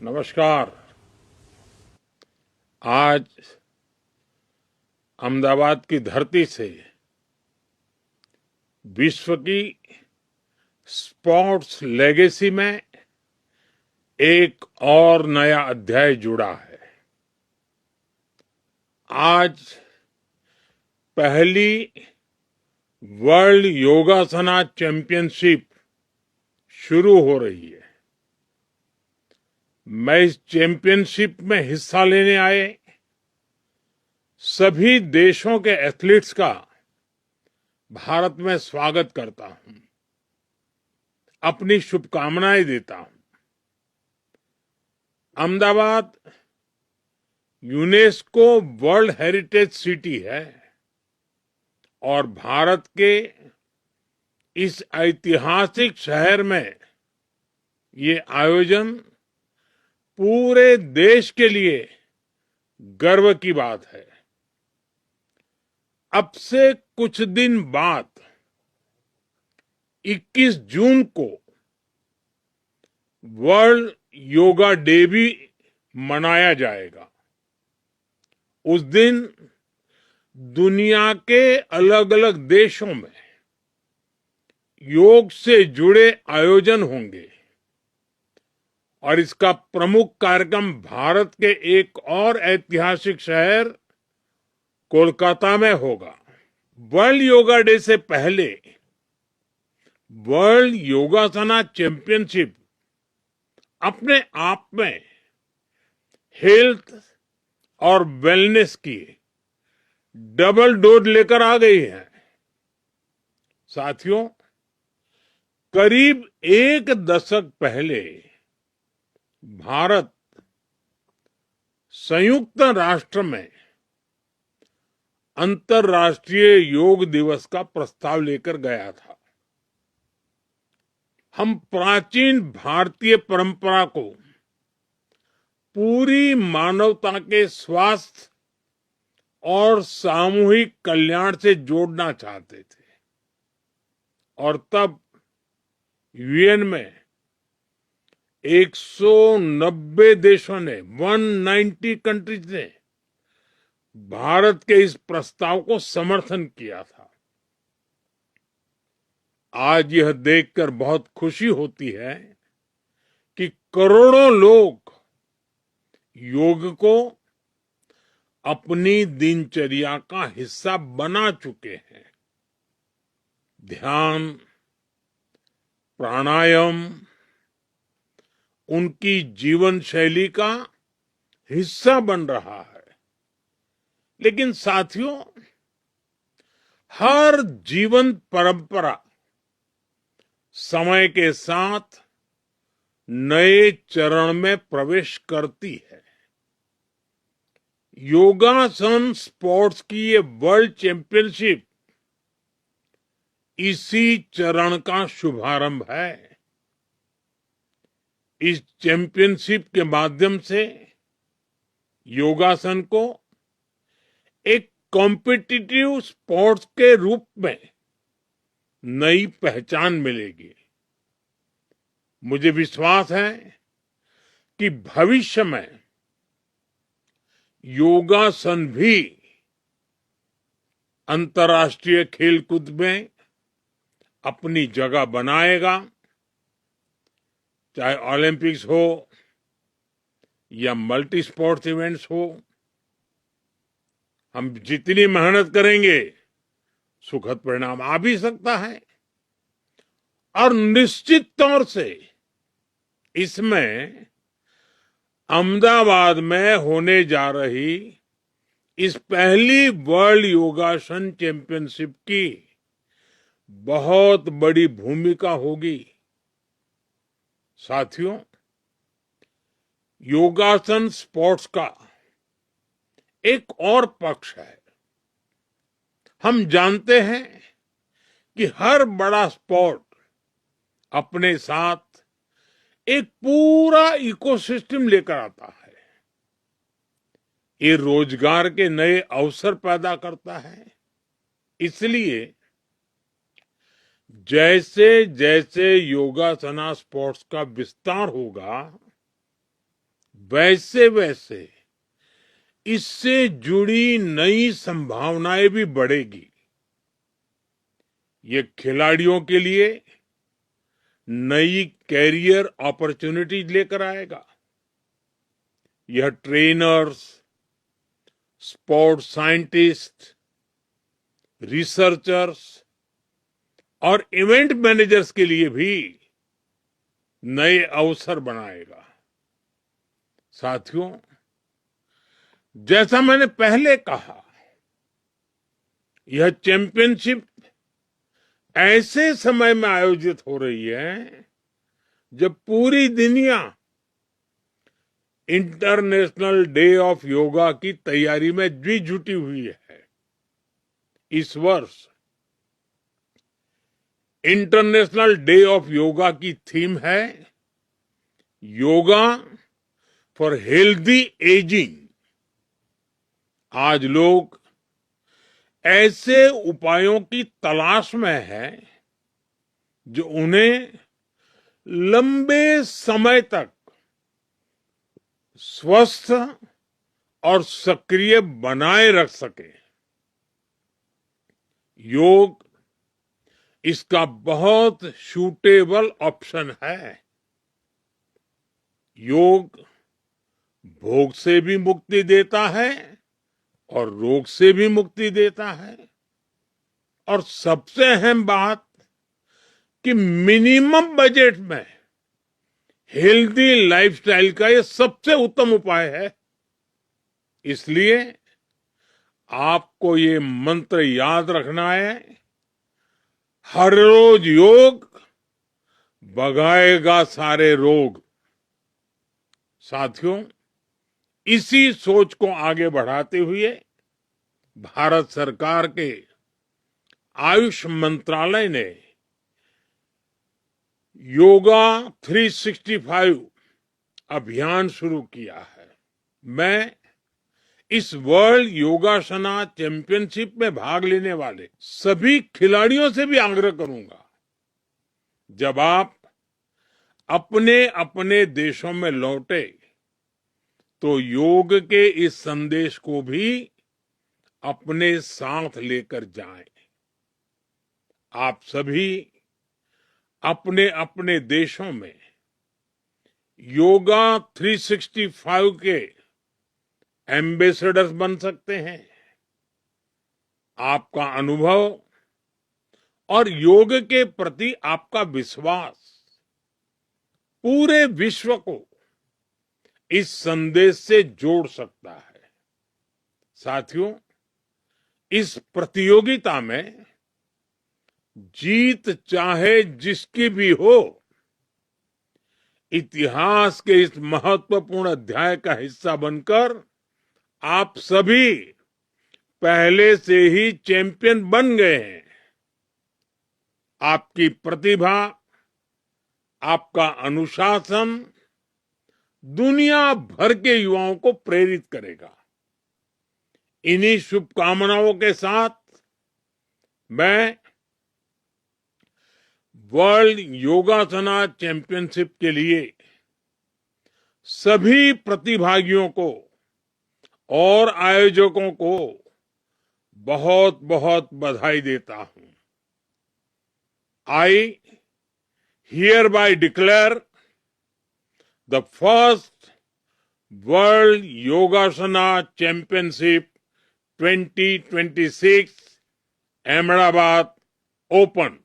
नमस्कार। आज अहमदाबाद की धरती से विश्व की स्पोर्ट्स लेगेसी में एक और नया अध्याय जुड़ा है। आज पहली वर्ल्ड योगासना चैंपियनशिप शुरू हो रही है। मैं इस चैंपियनशिप में हिस्सा लेने आए सभी देशों के एथलीट्स का भारत में स्वागत करता हूं, अपनी शुभकामनाएं देता हूं। Ahmedabad UNESCO world heritage city है और भारत के इस ऐतिहासिक शहर में ये आयोजन पूरे देश के लिए गर्व की बात है। अब से कुछ दिन बाद 21 जून को वर्ल्ड योगा डे भी मनाया जाएगा। उस दिन दुनिया के अलग अलग देशों में योग से जुड़े आयोजन होंगे और इसका प्रमुख कार्यक्रम भारत के एक और ऐतिहासिक शहर कोलकाता में होगा। वर्ल्ड योगा डे से पहले वर्ल्ड योगासना चैंपियनशिप अपने आप में हेल्थ और वेलनेस की डबल डोज लेकर आ गई है। साथियों, करीब एक दशक पहले भारत संयुक्त राष्ट्र में अंतर्राष्ट्रीय योग दिवस का प्रस्ताव लेकर गया था। हम प्राचीन भारतीय परंपरा को पूरी मानवता के स्वास्थ्य और सामूहिक कल्याण से जोड़ना चाहते थे और तब यूएन में 190 देशों ने 190 कंट्रीज ने भारत के इस प्रस्ताव को समर्थन किया था। आज यह देखकर बहुत खुशी होती है कि करोड़ों लोग योग को अपनी दिनचर्या का हिस्सा बना चुके हैं। ध्यान, प्राणायाम उनकी जीवन शैली का हिस्सा बन रहा है। लेकिन साथियों, हर जीवन परंपरा समय के साथ नए चरण में प्रवेश करती है। योगासन स्पोर्ट्स की ये वर्ल्ड चैंपियनशिप इसी चरण का शुभारंभ है। इस चैंपियनशिप के माध्यम से योगासन को एक कॉम्पिटिटिव स्पोर्ट्स के रूप में नई पहचान मिलेगी। मुझे विश्वास है कि भविष्य में योगासन भी अंतर्राष्ट्रीय खेलकूद में अपनी जगह बनाएगा, चाहे ओलंपिक्स हो या मल्टी स्पोर्ट्स इवेंट्स हो। हम जितनी मेहनत करेंगे सुखद परिणाम आ भी सकता है और निश्चित तौर से इसमें अहमदाबाद में होने जा रही इस पहली वर्ल्ड योगासन चैंपियनशिप की बहुत बड़ी भूमिका होगी। साथियों, योगासन स्पोर्ट्स का एक और पक्ष है। हम जानते हैं कि हर बड़ा स्पोर्ट अपने साथ एक पूरा इकोसिस्टम लेकर आता है। ये रोजगार के नए अवसर पैदा करता है। इसलिए जैसे जैसे योगासना स्पोर्ट्स का विस्तार होगा, वैसे वैसे इससे जुड़ी नई संभावनाएं भी बढ़ेगी। ये खिलाड़ियों के लिए नई कैरियर अपॉर्चुनिटीज लेकर आएगा। यह ट्रेनर्स, स्पोर्ट्स साइंटिस्ट, रिसर्चर्स और इवेंट मैनेजर्स के लिए भी नए अवसर बनाएगा। साथियों, जैसा मैंने पहले कहा, यह चैंपियनशिप ऐसे समय में आयोजित हो रही है जब पूरी दुनिया इंटरनेशनल डे ऑफ योगा की तैयारी में भी जुटी हुई है। इस वर्ष इंटरनेशनल डे ऑफ योगा की थीम है योगा फॉर हेल्दी एजिंग। आज लोग ऐसे उपायों की तलाश में हैं जो उन्हें लंबे समय तक स्वस्थ और सक्रिय बनाए रख सके। योग इसका बहुत सूटेबल ऑप्शन है। योग भोग से भी मुक्ति देता है और रोग से भी मुक्ति देता है, और सबसे अहम बात कि मिनिमम बजट में हेल्दी लाइफस्टाइल का ये सबसे उत्तम उपाय है। इसलिए आपको ये मंत्र याद रखना है, हर रोज योग भगाएगा सारे रोग। साथियों, इसी सोच को आगे बढ़ाते हुए भारत सरकार के आयुष मंत्रालय ने योगा 365 अभियान शुरू किया है। मैं इस वर्ल्ड योगासना चैंपियनशिप में भाग लेने वाले सभी खिलाड़ियों से भी आग्रह करूंगा, जब आप अपने अपने देशों में लौटे तो योग के इस संदेश को भी अपने साथ लेकर जाएं। आप सभी अपने अपने देशों में योगा 365 के एम्बेसडर्स बन सकते हैं। आपका अनुभव और योग के प्रति आपका विश्वास पूरे विश्व को इस संदेश से जोड़ सकता है। साथियों, इस प्रतियोगिता में जीत चाहे जिसकी भी हो, इतिहास के इस महत्वपूर्ण अध्याय का हिस्सा बनकर आप सभी पहले से ही चैंपियन बन गए हैं। आपकी प्रतिभा, आपका अनुशासन दुनिया भर के युवाओं को प्रेरित करेगा। इन्हीं शुभकामनाओं के साथ मैं वर्ल्ड योगासना चैंपियनशिप के लिए सभी प्रतिभागियों को और आयोजकों को बहुत बहुत बधाई देता हूं। I hereby declare the first World Yogasana Championship 2026 Ahmedabad open.